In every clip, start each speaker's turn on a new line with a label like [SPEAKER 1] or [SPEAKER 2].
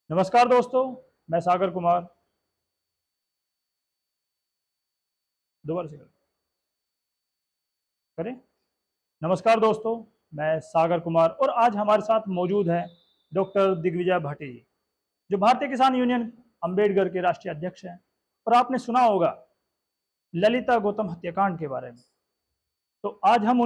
[SPEAKER 1] नमस्कार दोस्तों। मैं सागर कुमार। दोबारा से करें। नमस्कार दोस्तों, मैं सागर कुमार और आज हमारे साथ मौजूद है डॉक्टर दिग्विजय भाटी जी, जो भारतीय किसान यूनियन अंबेडकर के राष्ट्रीय अध्यक्ष हैं। और आपने सुना होगा ललिता गौतम हत्याकांड के बारे में। तो आज हम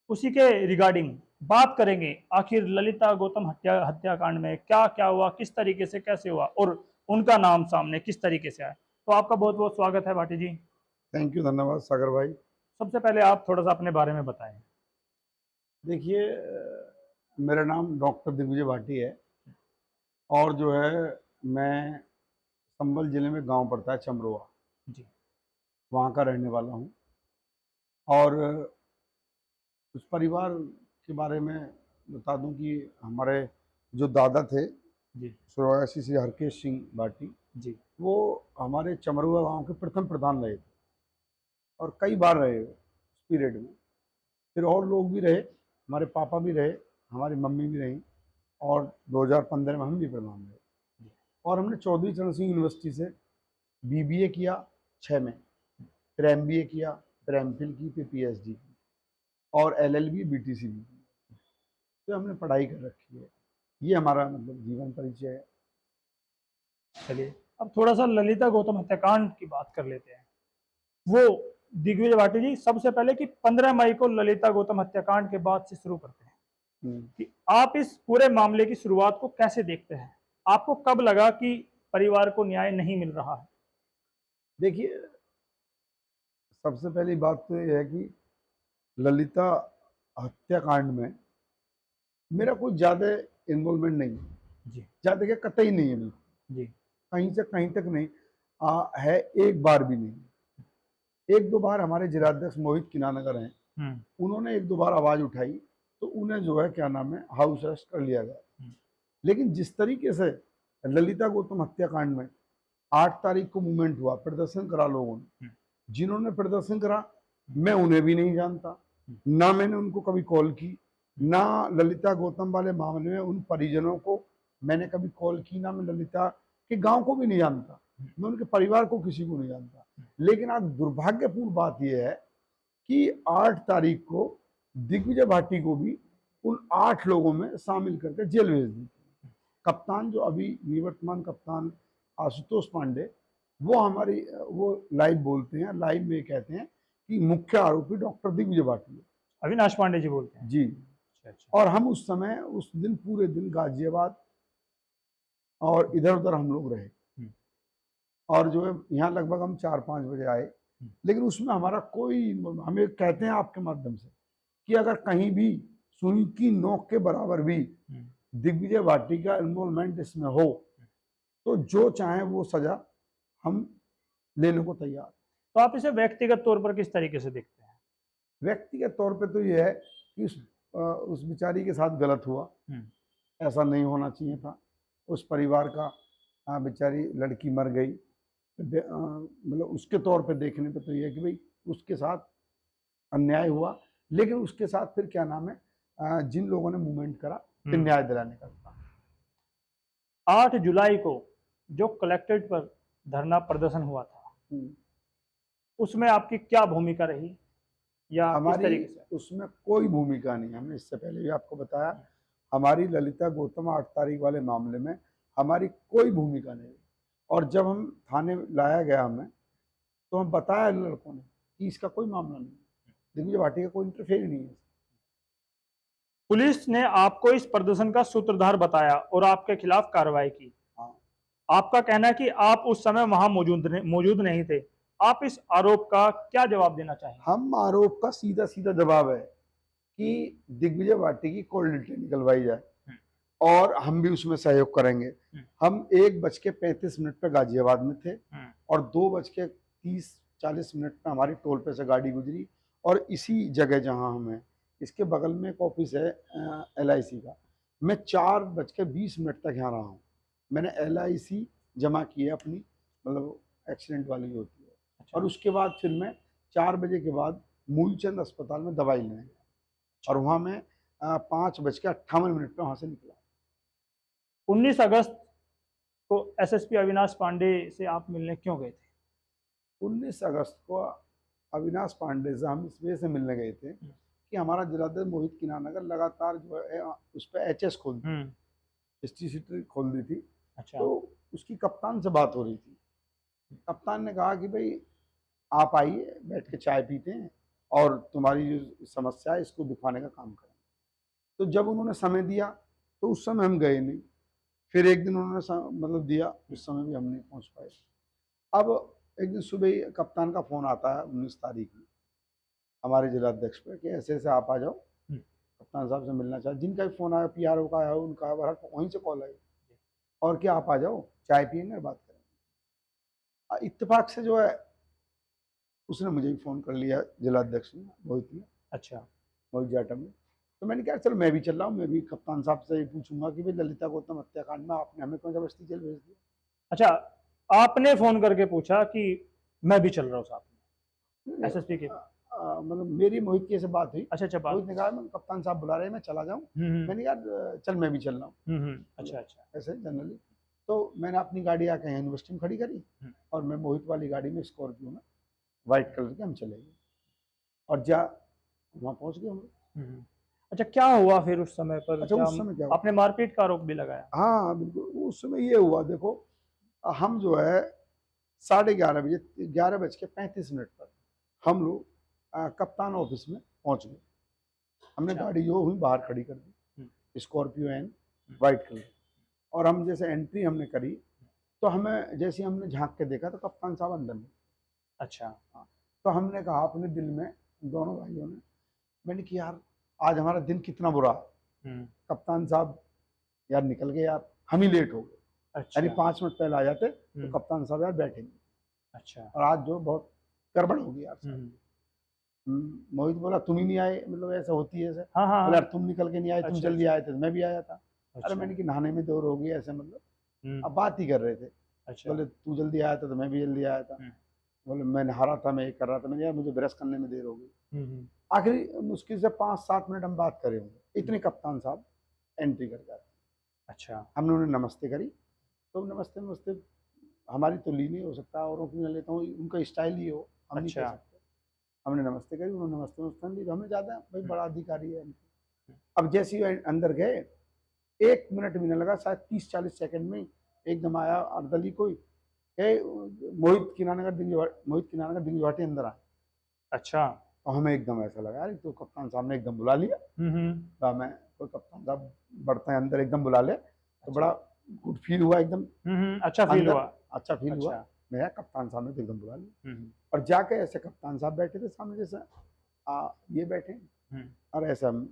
[SPEAKER 1] उसी के रिगार्डिंग बात करेंगे। आखिर ललिता गौतम हत्याकांड में क्या क्या हुआ, किस तरीके से कैसे हुआ और उनका नाम सामने किस तरीके से आया। तो आपका बहुत बहुत स्वागत है भाटी जी।
[SPEAKER 2] थैंक यू, धन्यवाद सागर भाई।
[SPEAKER 1] सबसे पहले आप थोड़ा सा अपने बारे में बताएं।
[SPEAKER 2] देखिए, मेरा नाम डॉक्टर दिग्विजय भाटी है और जो है मैं संभल जिले में गांव पड़ता है चमरोआ,
[SPEAKER 1] जी।
[SPEAKER 2] वहाँ का रहने वाला हूँ। और उस परिवार के बारे में बता दूं कि हमारे जो दादा थे
[SPEAKER 1] जी।
[SPEAKER 2] स्वर्गवासी श्री हरकेश सिंह भाटी,
[SPEAKER 1] जी।
[SPEAKER 2] वो हमारे चमरोआ गांव के प्रथम प्रधान रहे थे और कई बार रहे उस पीरियड में। फिर और लोग भी रहे, हमारे पापा भी रहे, हमारी मम्मी भी रही और 2015 में हम भी प्रधान रहे। और हमने चौधरी चरण सिंह यूनिवर्सिटी से बीबीए किया 6 में, फिर एमबीए किया, फिर एमफिल की, फिर पीएचडी की और एलएलबी बीटीसी भी की। तो हमने पढ़ाई कर रखी है। ये हमारा मतलब जीवन परिचय है।
[SPEAKER 1] चलिए, अब थोड़ा सा ललिता गौतम हत्याकांड की बात कर लेते हैं। वो दिग्विजय भाटी जी, सबसे पहले कि 15 मई को ललिता गौतम हत्याकांड के बाद से शुरू करते हैं कि आप इस पूरे मामले की शुरुआत को कैसे देखते हैं। आपको कब लगा कि परिवार को न्याय नहीं मिल रहा है?
[SPEAKER 2] देखिए, सबसे पहली बात तो ये है कि ललिता हत्याकांड में मेरा कोई ज़्यादा इन्वॉल्वमेंट नहीं है।
[SPEAKER 1] जी।
[SPEAKER 2] ज़्यादा क्या, कतई नहीं है, बिल्कुल
[SPEAKER 1] जी।
[SPEAKER 2] कहीं से कहीं तक नहीं है। एक बार भी नहीं। एक दो बार हमारे जिलाध्यक्ष मोहित किनानगर हैं, उन्होंने एक दो बार आवाज़ उठाई तो उन्हें जो है क्या नाम है हाउस अरेस्ट कर लिया गया। लेकिन जिस तरीके से ललिता गौतम हत्याकांड में 8 तारीख को मूवमेंट हुआ, प्रदर्शन करा लोगों ने, जिन्होंने प्रदर्शन करा मैं उन्हें भी नहीं जानता, ना मैंने उनको कभी कॉल की, ना ललिता गौतम वाले मामले में उन परिजनों को मैंने कभी कॉल की, ना मैं ललिता के गांव को भी नहीं जानता, मैं उनके परिवार को किसी को नहीं जानता। लेकिन आज दुर्भाग्यपूर्ण बात यह है कि 8 तारीख को दिग्विजय भाटी को भी उन 8 लोगों में शामिल करके जेल भेज दी। कप्तान जो अभी निवर्तमान कप्तान आशुतोष पांडे, वो हमारी वो लाइव बोलते हैं, लाइव में कहते हैं कि मुख्य आरोपी डॉक्टर दिग्विजय भाटी है।
[SPEAKER 1] अविनाश पांडे जी बोलते हैं
[SPEAKER 2] जी।
[SPEAKER 1] अच्छा।
[SPEAKER 2] और हम उस समय उस दिन पूरे दिन गाजियाबाद और इधर उधर हम लोग रहे और जो है यहाँ लगभग हम 4-5 बजे आए। लेकिन उसमें हमारा कोई, हमें कहते हैं आपके माध्यम से कि अगर कहीं भी सुई की नोक के बराबर भी दिग्विजय भाटी का इन्वॉल्वमेंट इसमें हो तो जो चाहे वो सजा हम लेने को तैयार।
[SPEAKER 1] तो आप इसे व्यक्तिगत तौर पर किस तरीके से देखते हैं?
[SPEAKER 2] व्यक्तिगत तौर पे तो ये है कि उस बेचारी के साथ गलत हुआ, ऐसा नहीं होना चाहिए था। उस परिवार का बेचारी लड़की मर गई, मतलब उसके तौर पे देखने पे तो ये है कि भाई उसके साथ अन्याय हुआ। लेकिन उसके साथ फिर क्या नाम है जिन लोगों ने मूवमेंट करा फिर न्याय दिलाने का था।
[SPEAKER 1] 8 जुलाई को जो कलेक्ट्रेट पर धरना प्रदर्शन हुआ था, उसमें आपकी क्या भूमिका रही या किस
[SPEAKER 2] हमारी
[SPEAKER 1] तरीके से?
[SPEAKER 2] उसमें कोई भूमिका नहीं। हमने इससे पहले भी आपको बताया, हमारी ललिता गौतम 8 तारीख वाले मामले में हमारी कोई भूमिका नहीं। और जब हम थाने लाया गया हमें, तो हम बताया लड़कों ने कि इसका कोई मामला नहीं, दिग्विजय भाटी का कोई इंटरफेयर नहीं है।
[SPEAKER 1] पुलिस ने आपको इस प्रदर्शन का सूत्रधार बताया और आपके खिलाफ कार्रवाई की।
[SPEAKER 2] हाँ,
[SPEAKER 1] आपका कहना है कि आप उस समय वहां मौजूद नहीं थे। आप इस आरोप का क्या जवाब देना चाहेंगे?
[SPEAKER 2] हम आरोप का सीधा सीधा जवाब है कि दिग्विजय भाटी की कॉल डिटेल निकलवाई जाए और हम भी उसमें सहयोग करेंगे। हम 1:35 पे गाजियाबाद में थे और 2:30-40 पे हमारी टोल पे से गाड़ी गुजरी और इसी जगह जहां हम हैं इसके बगल में एक ऑफिस है LIC का। मैं 4:20 तक यहाँ रहा हूँ। मैंने LIC जमा की है अपनी, मतलब एक्सीडेंट वाली होती है। और उसके बाद फिर मैं 4 बजे के बाद मूलचंद अस्पताल में दवाई लेने गया और वहाँ मैं 5:58 पे वहाँ से निकला।
[SPEAKER 1] 19 अगस्त को एसएसपी अविनाश पांडे से आप मिलने क्यों गए थे?
[SPEAKER 2] 19 अगस्त को अविनाश पांडे से हम इस वजह से मिलने गए थे कि हमारा जिलाध्यक्ष मोहित किनानगर लगातार जो है उस पर एचएस खोल दी, हिस्ट्री खोल दी थी।
[SPEAKER 1] अच्छा।
[SPEAKER 2] तो उसकी कप्तान से बात हो रही थी। कप्तान ने कहा कि भाई आप आइए, बैठ के चाय पीते हैं और तुम्हारी जो समस्या है इसको दिखाने का काम करें। तो जब उन्होंने समय दिया तो उस समय हम गए नहीं। फिर एक दिन उन्होंने मतलब दिया, उस समय भी हम नहीं पहुंच पाए। अब एक दिन सुबह ही कप्तान का फ़ोन आता है 19 तारीख में हमारे जिलाध्यक्ष पे कि ऐसे ऐसे आप आ जाओ, कप्तान साहब से मिलना चाहे। जिनका भी फ़ोन आया, पीआरओ का आया, उनका आया, वहीं से कॉल आई और क्या आप आ जाओ, चाय पियेंगे और बात करेंगे। इत्तेफाक से जो है उसने मुझे भी फ़ोन कर लिया, जिलाध्यक्ष ने, मोहित ने।
[SPEAKER 1] अच्छा।
[SPEAKER 2] मोहित जाटव ने। तो मैंने कहा चलो मैं भी चल रहा हूँ, मैं भी कप्तान साहब से पूछूंगा कि भाई ललिता गौतम हत्याकांड में आपने हमें कौन जबरदस्ती जेल भेज दिया।
[SPEAKER 1] अच्छा, आपने फोन करके पूछा कि मैं भी चल रहा हूँ साथ में एसएसपी के?
[SPEAKER 2] मतलब मेरी मोहित की ऐसे बात हुई।
[SPEAKER 1] अच्छा, बात।
[SPEAKER 2] मोहित ने कहा मैं कप्तान साहब बुला रहे हैं, मैं चला जाऊँ। मैंने कहा चल मैं भी चल रहा हूँ।
[SPEAKER 1] अच्छा।
[SPEAKER 2] ऐसे जनरली तो मैंने अपनी गाड़ी आके यूनिवर्सिटी में खड़ी करी और मैं मोहित वाली गाड़ी में, स्कॉर्पियो में, व्हाइट कलर के, हम चले गए और वहाँ पहुँच गए हम लोग।
[SPEAKER 1] अच्छा, क्या हुआ फिर उस समय पर?
[SPEAKER 2] अच्छा,
[SPEAKER 1] क्या
[SPEAKER 2] उस समय क्या हुआ?
[SPEAKER 1] आपने मारपीट का आरोप भी लगाया?
[SPEAKER 2] हाँ बिल्कुल, उस समय ये हुआ, देखो हम जो है 11:30 बजे, 11:35 पर हम लोग कप्तान ऑफिस में पहुंच गए। हमने
[SPEAKER 1] अच्छा।
[SPEAKER 2] गाड़ी जो हुई बाहर खड़ी कर दी, स्कॉर्पियो एन वाइट कलर। और हम जैसे एंट्री हमने करी तो हमें जैसे हमने झांक के देखा तो कप्तान साहब अंदर में।
[SPEAKER 1] अच्छा।
[SPEAKER 2] हाँ, तो हमने कहा अपने दिल में, दोनों भाइयों ने, मैंने कि यार आज हमारा दिन कितना बुरा है। कप्तान साहब यार निकल गए, यार हम ही लेट हो गए।
[SPEAKER 1] अच्छा।
[SPEAKER 2] यानी 5 मिनट पहले आ जाते तो कप्तान साहब यार बैठेंगे।
[SPEAKER 1] अच्छा।
[SPEAKER 2] और आज जो बहुत गड़बड़ हो गई यार। मोहित बोला तुम ही नहीं आए, मतलब ऐसा होती है ऐसे।
[SPEAKER 1] हाँ, हाँ,
[SPEAKER 2] बोला
[SPEAKER 1] हाँ।
[SPEAKER 2] यार तुम निकल के नहीं आए, तुम
[SPEAKER 1] अच्छा,
[SPEAKER 2] जल्दी
[SPEAKER 1] अच्छा।
[SPEAKER 2] आए थे तो मैं भी आया था। अरे
[SPEAKER 1] अच्छा।
[SPEAKER 2] मैंने कि नहाने में देर हो गई ऐसे, मतलब अब बात ही कर रहे थे।
[SPEAKER 1] अच्छा।
[SPEAKER 2] बोले तू जल्दी आया था तो मैं भी जल्दी आया था। बोले मैं नहा रहा था, मैं ये कर रहा था। मैंने यार मुझे ब्रश करने में देर हो गई। आखिरी मुश्किल से 5-7 मिनट हम बात करे होंगे, इतने कप्तान साहब एंट्री कर जाते।
[SPEAKER 1] अच्छा।
[SPEAKER 2] हमने उन्हें नमस्ते करी तो नमस्ते नमस्ते हमारी तो ली नहीं, हो सकता औरों की मैं लेता हूँ, उनका स्टाइल ही हो, हम नहीं कह
[SPEAKER 1] अच्छा।
[SPEAKER 2] सकते। हमने नमस्ते करी, उन्होंने नमस्ते नमस्ते दी, तो हमें ज़्यादा भाई बड़ा अधिकारी है। अब जैसे ही अंदर गए 1 मिनट भी नहीं लगा, शायद 30-40 सेकंड में एकदम आया अर्दली कोई, मोहित किनानगर दिग्विजय भाटी अंदर आए।
[SPEAKER 1] अच्छा।
[SPEAKER 2] तो हमें एकदम ऐसा लगा यार तो कप्तान साहब ने एकदम बुला लिया। तो हमें कोई कप्तान साहब बढ़ते हैं अंदर एकदम बुला ले तो बड़ा गुड फील हुआ एकदम।
[SPEAKER 1] अच्छा फील हुआ।
[SPEAKER 2] अच्छा फील हुआ।
[SPEAKER 1] अच्छा।
[SPEAKER 2] मैं कप्तान साहब ने तो एकदम बुला लिया और जाके ऐसे कप्तान साहब बैठे थे सामने, जैसे ये बैठे और ऐसे हम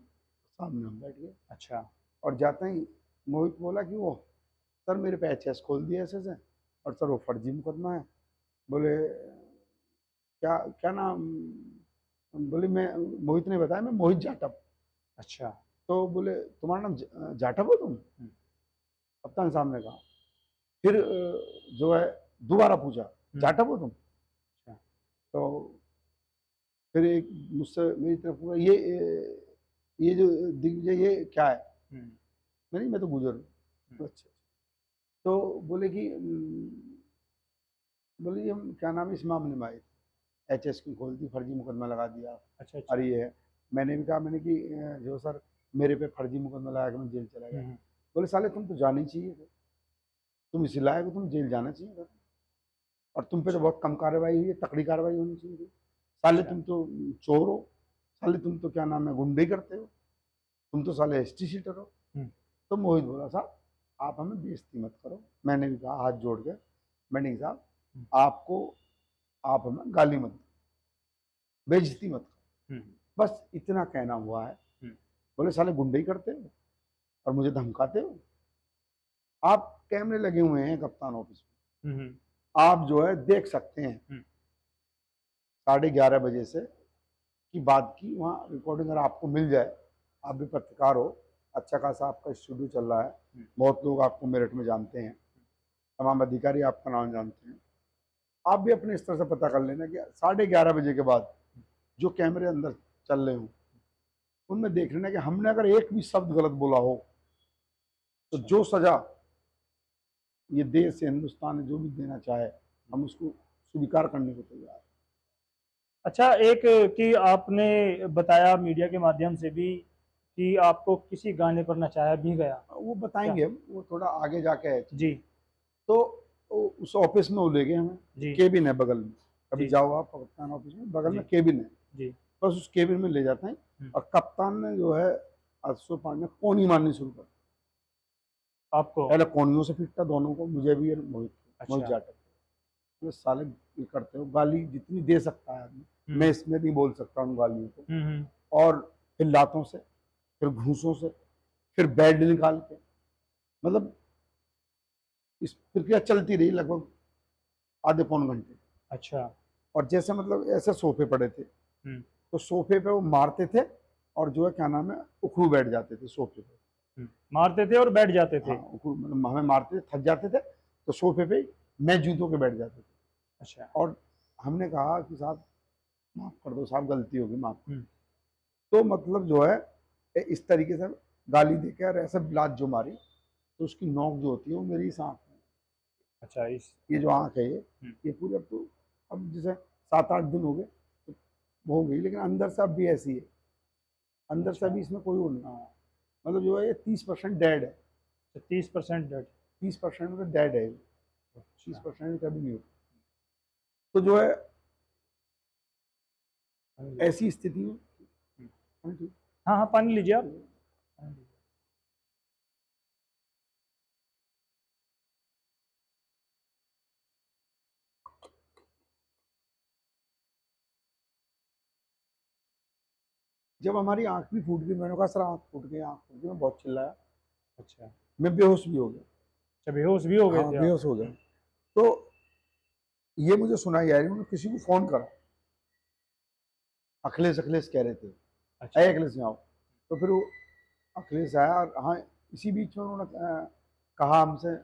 [SPEAKER 2] सामने हम बैठ गए।
[SPEAKER 1] अच्छा।
[SPEAKER 2] और जाते ही मोहित बोला कि वो सर मेरे पे एचएस खोल दिया ऐसे से, और सर वो फर्जी मुकदमा है। बोले क्या क्या नाम? बोले मैं, मोहित ने बताया मैं मोहित जाटव।
[SPEAKER 1] अच्छा।
[SPEAKER 2] तो बोले तुम्हारा नाम जाटव हो तुम? कप्तान साहब ने कहा। फिर जो है दोबारा पूछा जाटव हो तुम? तो फिर एक मुझसे मेरी तरफ हुआ, ये जो दिग्विजय ये क्या है? मैं तो गुजर हूँ। अच्छा। तो बोले कि बोले जी हम क्या नाम है इस मामले में आए थे, एचएस की खोल दी, फर्जी मुकदमा लगा दिया।
[SPEAKER 1] अच्छा।
[SPEAKER 2] और ये है। मैंने भी कहा, मैंने कि जो सर मेरे पे फर्जी मुकदमा लगा के मैं जेल चला गया। बोले साले तुम तो जाने ही चाहिए थे, तुम इसी लायक हो, तुम जेल जाना चाहिए था, और तुम पे तो बहुत कम कार्रवाई हुई है, तकड़ी कार्रवाई होनी चाहिए थी। साले तुम तो चोर हो, साले तुम तो क्या नाम है गुंडे करते हो, तुम तो साले हिस्ट्री शीटर हो। तो मोहित बोला साहब आप हमें बेइज्जती मत करो। मैंने भी कहा हाथ जोड़ के, मैंने कहा साहब आप हमें गाली मत दो, बेइज्जती मत करो, बस इतना कहना हुआ है। बोले साले गुंडे ही करते हो और मुझे धमकाते हो। आप कैमरे लगे हुए हैं कप्तान ऑफिस में, आप जो है देख सकते हैं 11:30 बजे से की बात की वहाँ रिकॉर्डिंग अगर आपको मिल जाए, आप भी पत्रकार हो, अच्छा खासा आपका स्टूडियो चल रहा है, बहुत लोग आपको मेरठ में जानते हैं, तमाम अधिकारी आपका नाम जानते हैं, आप भी अपने स्तर से पता कर लेना कि 11:30 बजे के बाद जो कैमरे अंदर चल रहे हों उनमें देख लेना कि हमने अगर एक भी शब्द गलत बोला हो तो जो सजा ये देश है, हिंदुस्तान है, जो भी देना चाहे हम उसको स्वीकार करने को तैयार हैं।
[SPEAKER 1] अच्छा, एक कि आपने बताया मीडिया के माध्यम से भी कि आपको किसी गाने पर नचाया भी गया।
[SPEAKER 2] वो
[SPEAKER 1] क्या?
[SPEAKER 2] बताएंगे हम, वो थोड़ा आगे जाके है।
[SPEAKER 1] जी।
[SPEAKER 2] तो उस ऑफिस में वो ले गए हमें,
[SPEAKER 1] जी।
[SPEAKER 2] केबिन है बगल में, कभी
[SPEAKER 1] जी।
[SPEAKER 2] जाओ आप कप्तान ऑफिस में, बगल
[SPEAKER 1] जी।
[SPEAKER 2] में केबिन है,
[SPEAKER 1] जी।
[SPEAKER 2] बस उस केबिन में ले जाते हैं। और कप्तान ने जो है अश्व पांडे कोनी मारनी शुरू कर दी।
[SPEAKER 1] आपको?
[SPEAKER 2] पहले कोनियों से पीटता दोनों को, मुझे भी और मोहित मोहित
[SPEAKER 1] अच्छा।
[SPEAKER 2] जाटव को। ये साले ये करते हो, गाली जितनी दे सकता है आदमी, मैं
[SPEAKER 1] हम्म।
[SPEAKER 2] इसमें नहीं बोल सकता उन गालियों को।
[SPEAKER 1] हम्म।
[SPEAKER 2] और फिर लातों से, फिर घूंसों से, फिर बेड निकाल के, मतलब इस प्रक्रिया चलती रही लगभग आधे पौन घंटे।
[SPEAKER 1] अच्छा।
[SPEAKER 2] और जैसे मतलब ऐसे सोफे पड़े थे,
[SPEAKER 1] हम्म।
[SPEAKER 2] तो सोफे पे वो मारते थे, और जो है क्या नाम है, उखड़ू बैठ जाते थे सोफे पे।
[SPEAKER 1] मारते थे और बैठ जाते थे।
[SPEAKER 2] हाँ, उखड़ू मतलब हमें मारते थे, थक जाते थे, तो सोफे पे मैं जूतों के बैठ जाते थे।
[SPEAKER 1] अच्छा।
[SPEAKER 2] और हमने कहा कि साहब माफ कर दो साहब, गलती होगी, माफ कर
[SPEAKER 1] हम्म।
[SPEAKER 2] दो। तो मतलब जो है इस तरीके से गाली देके और ऐसे लात जो मारी, तो उसकी नोक जो होती है वो मेरी इस आँख में।
[SPEAKER 1] अच्छा। इस
[SPEAKER 2] ये जो आँख है
[SPEAKER 1] हम्म।
[SPEAKER 2] ये पूरी, अब तो अब जैसे 7-8 दिन हो गए तो वो हो गई, लेकिन अंदर से अब भी ऐसी है, अंदर से
[SPEAKER 1] अच्छा।
[SPEAKER 2] अभी इसमें कोई वो नहीं।
[SPEAKER 1] हाँ।
[SPEAKER 2] मतलब जो है ये 30% डेड है,
[SPEAKER 1] 30% डेड।
[SPEAKER 2] 30% में डेड है,
[SPEAKER 1] अच्छा।
[SPEAKER 2] 30% कभी नहीं होता। तो जो है ऐसी स्थिति में हाँ जी।
[SPEAKER 1] हाँ हाँ, पानी लीजिए आप। पानी लीजिए।
[SPEAKER 2] जब हमारी आंख भी फूट गई, मैंने कहा सर आंख फूट गई, आंख फूट गई, मैं बहुत चिल्लाया,
[SPEAKER 1] अच्छा।
[SPEAKER 2] मैं बेहोश भी हो गया।
[SPEAKER 1] अच्छा, बेहोश भी हो गए
[SPEAKER 2] हाँ
[SPEAKER 1] थे आप?
[SPEAKER 2] बेहोश हो गया। तो ये मुझे सुनाई आ रही, उन्होंने किसी को फोन करा, अखिलेश अखिलेश कह रहे थे,
[SPEAKER 1] अच्छा।
[SPEAKER 2] अरे अखिलेश यहाँ आओ। तो फिर वो अखिलेश आया, और हाँ इसी बीच में उन्होंने कहा हमसे,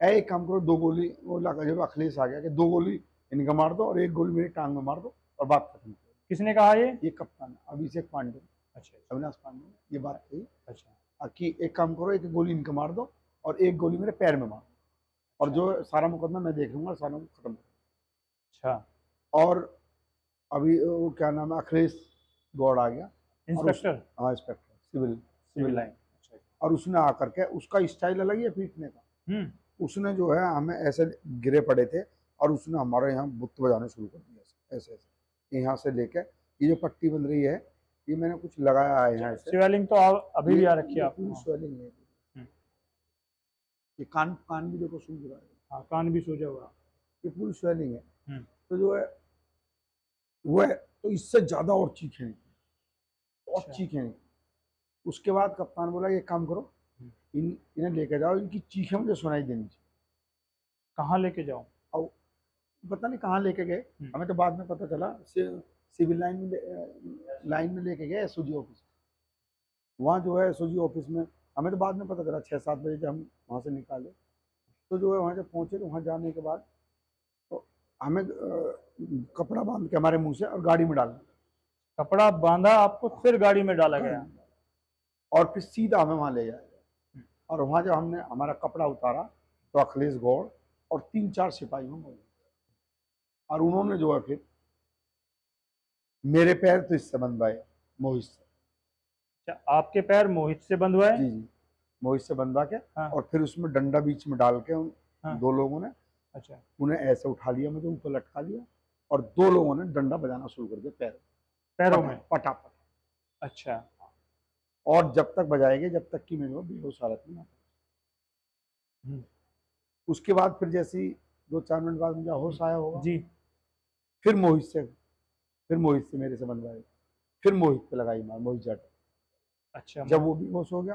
[SPEAKER 2] ऐ एक काम करो, 2 गोली, वो लगा जब अखिलेश आ गया कि 2 गोली इनका मार दो और 1 गोली मेरी टांग में मार दो और बात खत्म करो।
[SPEAKER 1] किसने कहा ये?
[SPEAKER 2] ये कप्तान अभिषेक पांडे,
[SPEAKER 1] अच्छा।
[SPEAKER 2] अविनाश पांडे ने ये बात कही
[SPEAKER 1] अच्छा।
[SPEAKER 2] कि एक काम करो, 1 गोली इनका मार दो और 1 गोली मेरे पैर में मार दो, और
[SPEAKER 1] अच्छा।
[SPEAKER 2] जो सारा मुकदमा मैं देख लूंगा, सारा खत्म करो।
[SPEAKER 1] अच्छा।
[SPEAKER 2] और अभी वो क्या नाम है, अखिलेश गौड़ आ गया, और उस
[SPEAKER 1] इंस्पेक्टर?
[SPEAKER 2] हाँ inspector civil civil
[SPEAKER 1] civil
[SPEAKER 2] line.
[SPEAKER 1] Line. अच्छा।
[SPEAKER 2] और उसने आकर के, उसका स्टाइल अलग ही है पीटने का,
[SPEAKER 1] हम्म।
[SPEAKER 2] उसने जो है हमें ऐसे गिरे पड़े थे, और उसने हमारे यहाँ बुत बजाने शुरू कर दिया, ऐसे ऐसे यहाँ से लेके, ये जो पट्टी बन रही है, ये मैंने कुछ लगाया है यहाँ ऐसे,
[SPEAKER 1] स्वेलिंग तो अभी भी आ रखी है
[SPEAKER 2] ये
[SPEAKER 1] आपको?
[SPEAKER 2] पूरी स्वेलिंग है।
[SPEAKER 1] हम्म।
[SPEAKER 2] ये कान कान भी देखो सूज रहा है,
[SPEAKER 1] हाँ, कान भी सूजा हुआ।
[SPEAKER 2] ये पूरी स्वेलिंग है।
[SPEAKER 1] हम्म।
[SPEAKER 2] तो जो है वो है, तो इससे ज्यादा और चीखें, और
[SPEAKER 1] अच्छा।
[SPEAKER 2] चीखें। उसके बाद कप्तान बोला ये काम करो,
[SPEAKER 1] हम्म।
[SPEAKER 2] इन्हें लेके जाओ, इनकी चीखें मुझे सुनाई देनी चाहिए।
[SPEAKER 1] कहाँ लेके जाऊँ?
[SPEAKER 2] और पता नहीं कहाँ लेके गए, हमें तो बाद में पता चला, सिविल लाइन में लेके गए एसओजी ऑफिस। वहाँ जो है एसओजी ऑफिस में, हमें तो बाद में पता चला 6-7 बजे जब हम वहाँ से निकाले, तो जो है वहाँ जब पहुँचे, तो वहाँ जाने के बाद तो हमें कपड़ा बांध के हमारे मुंह से और गाड़ी में डाला,
[SPEAKER 1] कपड़ा बांधा आपको, फिर गाड़ी में डाला
[SPEAKER 2] गाड़ी
[SPEAKER 1] गया?
[SPEAKER 2] में डाला, और फिर सीधा हमें वहाँ ले जाया।
[SPEAKER 1] हम्म।
[SPEAKER 2] और वहाँ जब हमने हमारा कपड़ा उतारा, तो अखिलेश गौड़ और 3-4 सिपाही में मौजूद, और उन्होंने जो है फिर मेरे पैर तो इससे बंधवाए, मोहित से।
[SPEAKER 1] अच्छा, आपके पैर मोहित से बंधवाए?
[SPEAKER 2] जी जी, मोहित से बंधवा के,
[SPEAKER 1] हाँ।
[SPEAKER 2] और फिर उसमें डंडा बीच में डाल के उन
[SPEAKER 1] हाँ।
[SPEAKER 2] 2 लोगों ने
[SPEAKER 1] अच्छा।
[SPEAKER 2] उन्हें ऐसे उठा लिया, मुझे ऊपर लटका लिया, और 2 लोगों ने डंडा बजाना शुरू कर दिया पैर,
[SPEAKER 1] पैरों
[SPEAKER 2] पटा
[SPEAKER 1] में?
[SPEAKER 2] पटा।
[SPEAKER 1] अच्छा।
[SPEAKER 2] और जब तक बजाएंगे, जब तक कि मैं जो बेहोश हालत में ना।
[SPEAKER 1] हम्म।
[SPEAKER 2] उसके बाद फिर जैसे ही 2-4 मिनट बाद मुझे होश आया होगा,
[SPEAKER 1] जी।
[SPEAKER 2] फिर मोहित से मेरे से बंधवाए, फिर मोहित पे लगाई मार, मोहित जाट।
[SPEAKER 1] अच्छा।
[SPEAKER 2] जब वो बेहोश हो गया,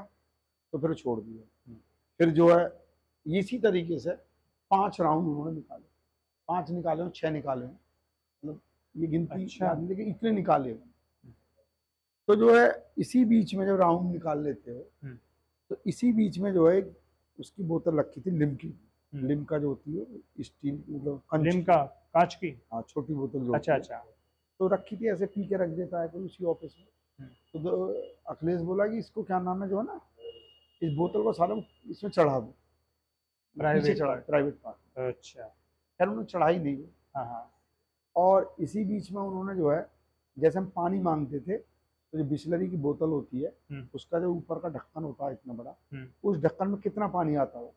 [SPEAKER 2] तो फिर छोड़ दिया। फिर जो है इसी तरीके से 5 राउंड उन्होंने निकाले, 5 निकाले हो, 6 निकाले हो, मतलब ये गिनती
[SPEAKER 1] अच्छा।
[SPEAKER 2] याद नहीं, लेकिन इतने निकाले हो। तो जो है इसी बीच में जब राउंड निकाल लेते हो, तो इसी बीच में जो है उसकी बोतल रखी थी लिमकी, लिमका जो होती है स्टील, मतलब कंच,
[SPEAKER 1] लिमका, कांच की?
[SPEAKER 2] हाँ छोटी बोतल जो
[SPEAKER 1] अच्छा।
[SPEAKER 2] होती है,
[SPEAKER 1] अच्छा।
[SPEAKER 2] तो रखी थी, ऐसे पी के रख देता है कोई उसी ऑफिस में। तो अखिलेश बोला कि इसको क्या नाम है जो है ना, इस बोतल को सारा इसमें चढ़ा दो। पीछे
[SPEAKER 1] प्राइवेट
[SPEAKER 2] चढ़ा,
[SPEAKER 1] पार्ट।
[SPEAKER 2] Private part.
[SPEAKER 1] अच्छा।
[SPEAKER 2] खैर उन्होंने चढ़ाई नहीं।
[SPEAKER 1] हाँ हाँ।
[SPEAKER 2] और इसी बीच में उन्होंने जो है, जैसे हम पानी मांगते थे तो जो बिस्लरी की बोतल होती है उसका जो ऊपर का ढक्कन होता है इतना बड़ा, उस ढक्कन में कितना पानी आता हो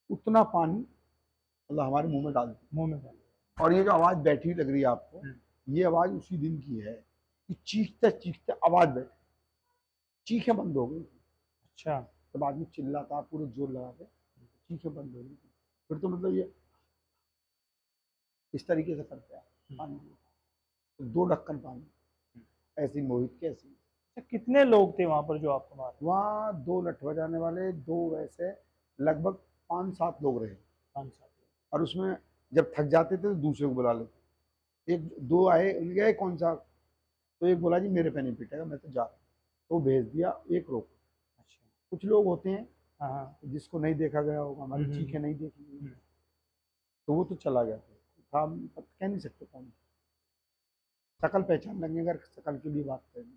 [SPEAKER 2] उतना पानी मतलब हमारे मुंह में डाल दिया।
[SPEAKER 1] मुंह में डाल।
[SPEAKER 2] और ये जो आवाज़ बैठी लग रही है आपको, ये आवाज़ उसी दिन की है कि चीखते चीखते आवाज़ बैठी, चीखें बंद हो गई।
[SPEAKER 1] अच्छा।
[SPEAKER 2] तब आदमी चिल्लाता पूरे जोर लगा के, चीखें बंद हो गई। फिर तो मतलब ये इस तरीके से करते हैं पानी, तो 2 ढक्कन पानी, ऐसी मोहित के ऐसी।
[SPEAKER 1] अच्छा, कितने लोग थे वहां पर जो आपको मारे?
[SPEAKER 2] वहाँ 2 लठ बजाने वाले, 2 वैसे, लगभग 5-7 लोग रहे।
[SPEAKER 1] 5-7
[SPEAKER 2] और उसमें जब थक जाते थे तो दूसरे को बुला लेते। 1-2 आए, उन्होंने कहा, "ये कौन सा?" तो एक बोला, जी मेरे पे नहीं पीटेगा, मैं तो जा रहा हूँ। तो भेज दिया, एक रोक।
[SPEAKER 1] अच्छा।
[SPEAKER 2] कुछ लोग होते हैं
[SPEAKER 1] हाँ हाँ।
[SPEAKER 2] जिसको नहीं देखा गया होगा, हमारी चीखें नहीं देखी गई, तो वो तो चला गया था। हम कह नहीं सकते कौन था। शकल पहचान लेंगे अगर शकल की भी बात करें।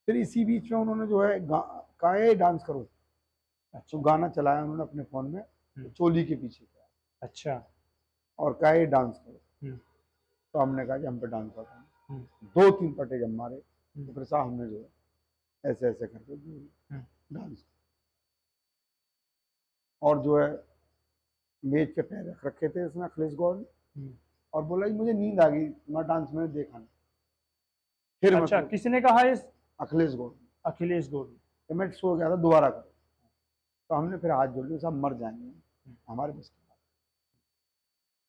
[SPEAKER 2] फिर इसी बीच में उन्होंने जो है कहा, "ये डांस करो।"
[SPEAKER 1] अच्छा।
[SPEAKER 2] तो गाना चलाया उन्होंने अपने फ़ोन में, चोली के पीछे किया
[SPEAKER 1] अच्छा।
[SPEAKER 2] और कहा, "ये डांस करो।"
[SPEAKER 1] हम्म।
[SPEAKER 2] तो हमने कहा कि हम पे डांस करते हैं।
[SPEAKER 1] हम्म।
[SPEAKER 2] 2-3 पटे जब मारे तो फिर साहब हमने जो है ऐसे ऐसे करके डांस, और जो है मेज पे पैर रख रखे थे इसमें अखिलेश गौड़ ने, और बोला कि मुझे नींद आ गई, तुम्हारा डांस मैंने देखा नहीं। फिर
[SPEAKER 1] अच्छा,
[SPEAKER 2] मतलब
[SPEAKER 1] किसने कहा इस?
[SPEAKER 2] अखिलेश गौड़,
[SPEAKER 1] अखिलेश गौड़।
[SPEAKER 2] तो मैं सो गया था, दोबारा करो। तो हमने फिर हाथ जोड़ लिया, सब मर जाएंगे, हमारे बस की बात।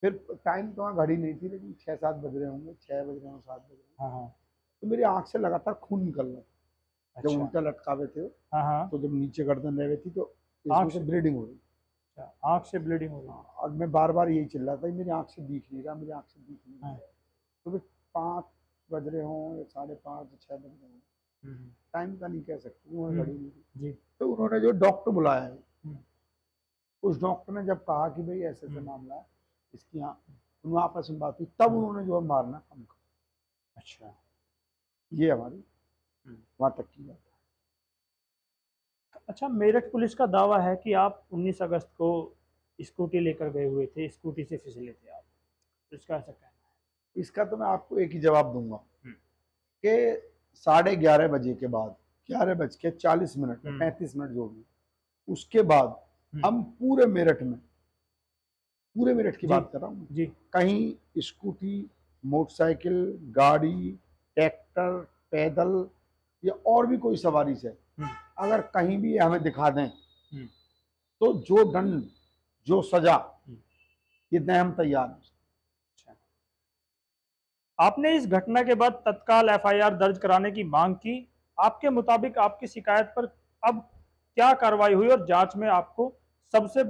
[SPEAKER 2] फिर टाइम तो वहाँ घड़ी नहीं थी, लेकिन 6-7 बज रहे होंगे, 6 बज रहे होंगे, 7 बज रहे होंगे।
[SPEAKER 1] हाँ हाँ।
[SPEAKER 2] तो मेरी आँख से लगातार खून निकल रहा था। जब
[SPEAKER 1] अच्छा।
[SPEAKER 2] उल्टा लटकावे थे
[SPEAKER 1] हाँ हाँ।
[SPEAKER 2] तो जब नीचे गर्दन रह गई थी तो इसमें
[SPEAKER 1] आँख
[SPEAKER 2] से
[SPEAKER 1] से?
[SPEAKER 2] ब्लीडिंग हो रही।
[SPEAKER 1] अच्छा, आँख से ब्लीडिंग हो रही है।
[SPEAKER 2] और मैं बार बार यही चिल्ला था, मेरी आँख से दिख नहीं रहा, मेरी आँख से दिख नहीं रहा।
[SPEAKER 1] हाँ।
[SPEAKER 2] तो फिर 5 बज रहे हों या 5:30 6 बज रहे हों, टाइम का नहीं कह सकते, उन्होंने घड़ी नहीं दी।
[SPEAKER 1] जी।
[SPEAKER 2] तो उन्होंने जो डॉक्टर बुलाया है, उस डॉक्टर ने जब कहा कि भाई ऐसे ऐसे मामला है, इसकी यहाँ उन्होंने आपस में बात हुई, तब उन्होंने जो है मारना कम कर।
[SPEAKER 1] अच्छा।
[SPEAKER 2] ये हमारी वहाँ तक की बात है।
[SPEAKER 1] अच्छा, मेरठ पुलिस का दावा है कि आप 19 अगस्त को स्कूटी लेकर गए हुए थे, स्कूटी से फिसले थे आप, तो इसका ऐसा कहना है?
[SPEAKER 2] इसका तो मैं आपको एक ही जवाब दूंगा कि 11:30 बजे के बाद, 11:40 या 35 जो भी, उसके बाद हम पूरे मेरठ की बात कर रहा हूँ
[SPEAKER 1] जी।
[SPEAKER 2] कहीं स्कूटी, मोटरसाइकिल, गाड़ी, ट्रैक्टर, पैदल या और भी कोई सवारी से अगर कहीं भी हमें दिखा दें तो जो दंड, जो सजा, ये दें हम तैयार हैं।
[SPEAKER 1] अच्छा, आपने इस घटना के बाद तत्काल एफआईआर दर्ज कराने की मांग की। आपके मुताबिक आपकी शिकायत पर अब क्या कार्रवाई हुई और जांच में आपको सबसे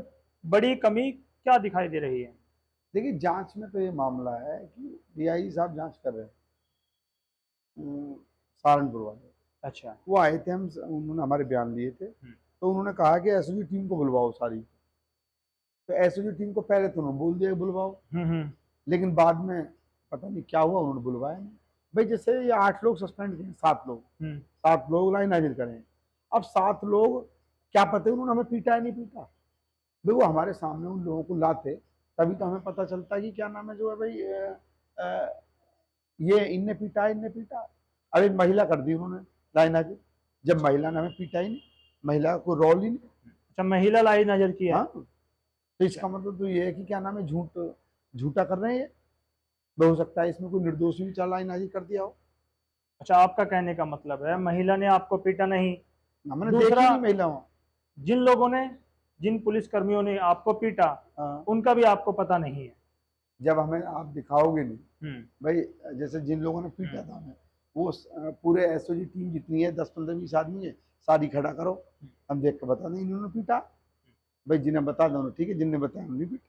[SPEAKER 1] बड़ी कमी क्या दिखाई दे रही है?
[SPEAKER 2] देखिए, जांच में तो ये मामला है कि डीआई साहब जांच कर रहे हैं, सहारनपुर वाले।
[SPEAKER 1] अच्छा।
[SPEAKER 2] वो आए थे, हम उन्होंने हमारे बयान लिए थे, तो उन्होंने कहा कि एसओजी टीम को बुलवाओ सारी। तो एसओजी टीम को पहले तो उन्होंने बोल दिया बुलवाओ, लेकिन बाद में पता नहीं क्या हुआ, उन्होंने बुलवाया नहीं। भाई जैसे ये 8 लोग सस्पेंड किए, 7 लोग लाइन हाजिर करें। अब 7 लोग क्या पता उन्होंने हमें पीटा है नहीं पीटा, भाई वो हमारे सामने उन लोगों को लाते तभी तो हमें पता चलता कि क्या नाम है जो है भाई ये इनने पीटा, इनने पीटा। अब एक महिला कर दी उन्होंने लाइन हाजिर, जब महिला ने हमें पीटा ही नहीं, महिला को रोल ही नहीं।
[SPEAKER 1] अच्छा, महिला लाइन हाजिर की है?
[SPEAKER 2] हाँ, तो इसका मतलब तो ये है कि क्या नाम है, झूठा कर रहे हैं। हो सकता है इसमें कोई निर्दोष भी चाल लाइन हाजिर कर दिया हो।
[SPEAKER 1] अच्छा, आपका कहने का मतलब है महिला ने आपको पीटा नहीं।
[SPEAKER 2] हमने देखी नहीं महिला वहाँ।
[SPEAKER 1] जिन लोगों ने, जिन पुलिसकर्मियों ने आपको पीटा, उनका भी आपको पता नहीं है?
[SPEAKER 2] जब हमें आप दिखाओगे नहीं भाई, जैसे जिन लोगों ने पीटा था हमें, वो पूरे एसओजी टीम जितनी है 10-15-20 आदमी है, सारी खड़ा करो, हम देख के बता दें इन्होंने पीटा। भाई जिन्हें बता दो ठीक है, जिनने बताया उन्होंने पीटा।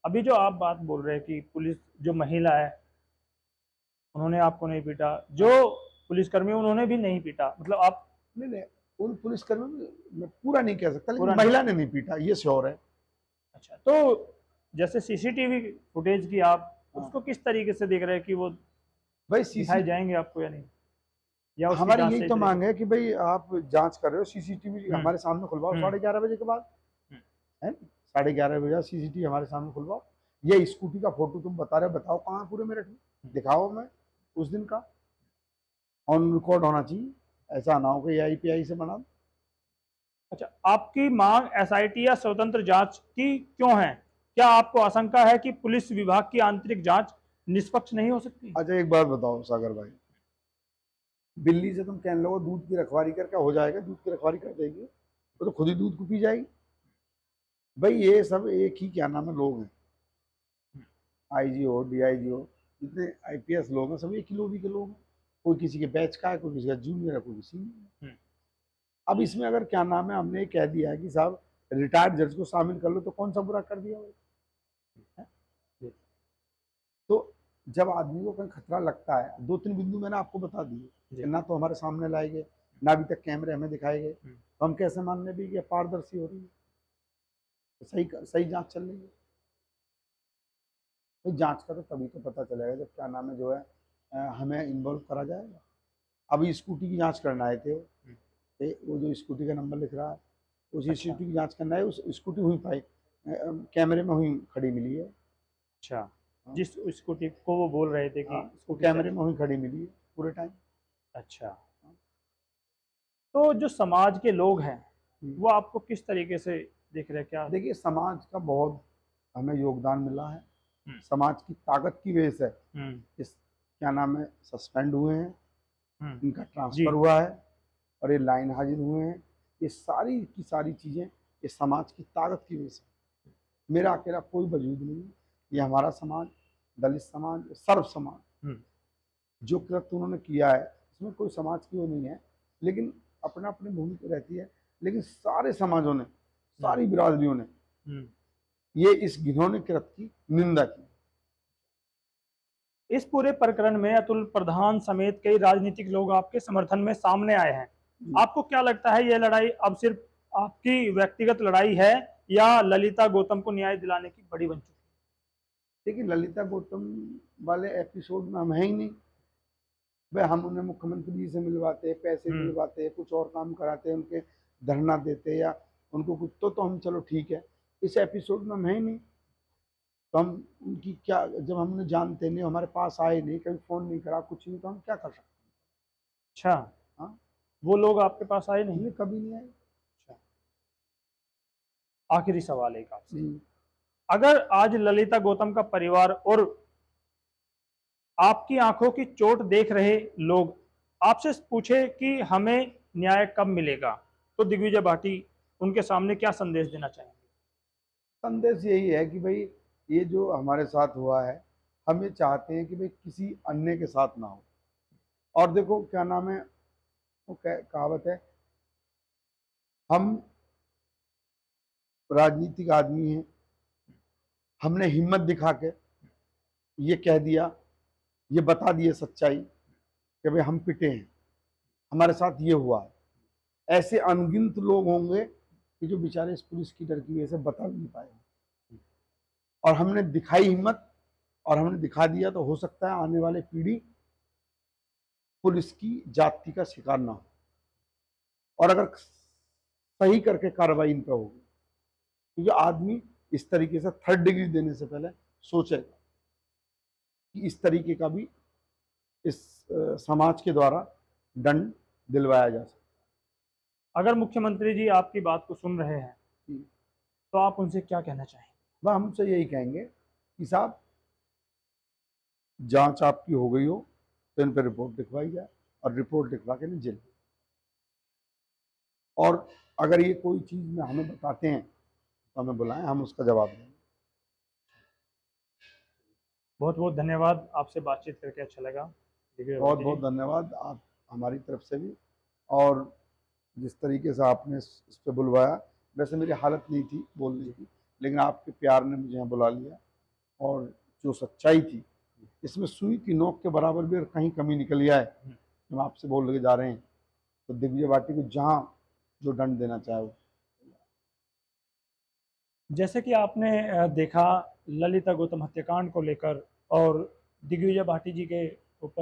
[SPEAKER 1] अभी जो आप बात बोल रहे हैं कि पुलिस जो महिला है उन्होंने आपको नहीं पीटा, जो पुलिसकर्मी उन्होंने भी नहीं पीटा, मतलब आप?
[SPEAKER 2] नहीं, उन पुलिसकर्मी मैं पूरा नहीं कह सकता, लेकिन महिला ने नहीं पीटा, ये श्योर है।
[SPEAKER 1] अच्छा, तो जैसे सीसीटीवी फुटेज की आप उसको किस तरीके से देख रहे हैं कि वो
[SPEAKER 2] भाई
[SPEAKER 1] दिखाए जाएंगे आपको या नहीं, या
[SPEAKER 2] हमारी यही तो मांग है कि भाई आप जांच कर रहे हो, सीसीटीवी हमारे सामने खुलवाओ 11:30 बजे के बाद, है 11:30 बजे सीसीटीवी हमारे सामने खुलवाओ। ये स्कूटी का फोटो तुम बता रहे हो, बताओ कहाँ पूरे मेरठ में, दिखाओ मैं उस दिन का ऑन रिकॉर्ड होना चाहिए। ऐसा ना हो कि AIPI से बना।
[SPEAKER 1] अच्छा, आपकी मांग एसआईटी या स्वतंत्र जांच की क्यों है? क्या आपको आशंका है कि पुलिस विभाग की आंतरिक जांच निष्पक्ष नहीं हो सकती?
[SPEAKER 2] अच्छा एक बात बताओ सागर भाई, बिल्ली से तुम कहने लगो दूध की रखवाली करके हो जाएगा, दूध की रखवाली कर देगी वो तो खुद ही दूध को पी जाएगी। भाई ये सब एक ही क्या नाम है लोग हैं, IG हो DIG हो, जितने IPS लोग हैं सब एक ही लोग के लोग हैं। कोई किसी के बैच का है, कोई किसी का जूनियर है, कोई किसी नहीं। अब इसमें अगर क्या नाम है हमने कह दिया है कि साहब रिटायर्ड जज को शामिल कर लो, तो कौन सा बुरा कर दिया भाई? तो जब आदमी को कहीं खतरा लगता है, 2-3 बिंदु मैंने आपको बता दिए, ना तो हमारे सामने लाए गए, ना अभी तक कैमरे हमें दिखाए गए, तो हम कैसे मान लें भी कि पारदर्शी हो रही है, तो सही जांच चल रही है। तो जांच का तो तभी तो पता चलेगा जब क्या नाम है जो है हमें इन्वॉल्व करा जाएगा। अभी स्कूटी की जांच करना आए थे वो जो स्कूटी का नंबर लिख रहा है उसी स्कूटी की जांच करना है। उस स्कूटी हुई पाई कैमरे में हुई खड़ी मिली है।
[SPEAKER 1] अच्छा, जिस स्कूटी को वो बोल रहे थे कि
[SPEAKER 2] वो
[SPEAKER 1] स्कूटी
[SPEAKER 2] कैमरे में हुई खड़ी मिली है पूरे टाइम।
[SPEAKER 1] अच्छा, तो जो समाज के लोग हैं वो आपको किस तरीके से देख रहे हैं? क्या
[SPEAKER 2] देखिए समाज का बहुत हमें योगदान मिला है, समाज की ताकत की वजह से इस क्या नाम है सस्पेंड हुए हैं, इनका ट्रांसफर हुआ है और ये लाइन हाजिर हुए हैं। ये सारी की सारी चीज़ें ये समाज की ताकत की वजह से। मेरा अकेला कोई वजूद नहीं है, ये हमारा समाज, दलित समाज, सर्व समाज जो कृत्य उन्होंने किया है इसमें कोई समाज की वो नहीं है, लेकिन अपना अपनी भूमिका रहती है। लेकिन सारे समाजों ने, सारी बिरादरियों ने ये इस घिनौने कृत्य की निंदा की।
[SPEAKER 1] इस पूरे प्रकरण में अतुल प्रधान समेत कई राजनीतिक लोग आपके समर्थन में सामने आए हैं। आपको क्या लगता है यह लड़ाई अब सिर्फ आपकी व्यक्तिगत लड़ाई है या ललिता गौतम को न्याय दिलाने की बड़ी बन चुकी है?
[SPEAKER 2] देखिए ललिता गौतम वाले एपिसोड में हम है ही नहीं भाई। हम उन्हें मुख्यमंत्री जी से मिलवाते हैं, पैसे दिलवाते हैं, कुछ और काम कराते हैं, उनके धरना देते या उनको कुछ तो हम चलो ठीक है। इस एपिसोड में हम है ही नहीं, तो हम उनकी क्या, जब हम उन्हें जानते नहीं, हमारे पास आए नहीं, कभी फोन नहीं करा, कुछ नहीं, तो हम क्या कर सकते हैं?
[SPEAKER 1] अच्छा,
[SPEAKER 2] हाँ
[SPEAKER 1] वो लोग आपके पास आए नहीं?
[SPEAKER 2] कभी नहीं आए।
[SPEAKER 1] अच्छा, आखिरी सवाल एक आपसे, अगर आज ललिता गौतम का परिवार और आपकी आंखों की चोट देख रहे लोग आपसे पूछे कि हमें न्याय कब मिलेगा, तो दिग्विजय भाटी उनके सामने क्या संदेश देना चाहेंगे?
[SPEAKER 2] संदेश यही है कि भाई ये जो हमारे साथ हुआ है, हम ये चाहते हैं कि भाई किसी अन्य के साथ ना हो। और देखो क्या नाम है वो कहावत है, हम राजनीतिक आदमी हैं, हमने हिम्मत दिखा के ये कह दिया, ये बता दिए सच्चाई कि भाई हम पिटे हैं, हमारे साथ ये हुआ है। ऐसे अनगिनत लोग होंगे कि जो बेचारे इस पुलिस की डर की वजह से बता भी नहीं पाए, और हमने दिखाई हिम्मत और हमने दिखा दिया, तो हो सकता है आने वाले पीढ़ी पुलिस की जाति का शिकार ना हो। और अगर सही करके कार्रवाई इन पर होगी, क्योंकि आदमी इस तरीके से 3rd डिग्री देने से पहले सोचेगा कि इस तरीके का भी इस समाज के द्वारा दंड दिलवाया जा सकता।
[SPEAKER 1] अगर मुख्यमंत्री जी आपकी बात को सुन रहे हैं तो आप उनसे क्या कहना चाहेंगे?
[SPEAKER 2] वह हमसे यही कहेंगे कि साहब जांच आपकी हो गई हो तो इन पर रिपोर्ट लिखवाई जाए, और रिपोर्ट लिखवा के जेल। और अगर ये कोई चीज़ में हमें बताते हैं तो हमें बुलाएं, हम उसका जवाब देंगे।
[SPEAKER 1] बहुत बहुत धन्यवाद, आपसे बातचीत करके अच्छा लगा।
[SPEAKER 2] बहुत बहुत धन्यवाद आप हमारी तरफ से भी, और जिस तरीके से आपने इस पर बुलवाया, वैसे मेरी हालत नहीं थी बोलने की, लेकिन आपके प्यार ने मुझे यहाँ बुला लिया, और जो सच्चाई थी इसमें सुई की नोक के बराबर भी अगर कहीं कमी निकल आए हम आपसे बोल के जा रहे हैं, तो दिग्विजय भाटी को जहाँ जो दंड देना चाहे वो।
[SPEAKER 1] जैसे कि आपने देखा ललिता गौतम हत्याकांड को लेकर और दिग्विजय भाटी जी के ऊपर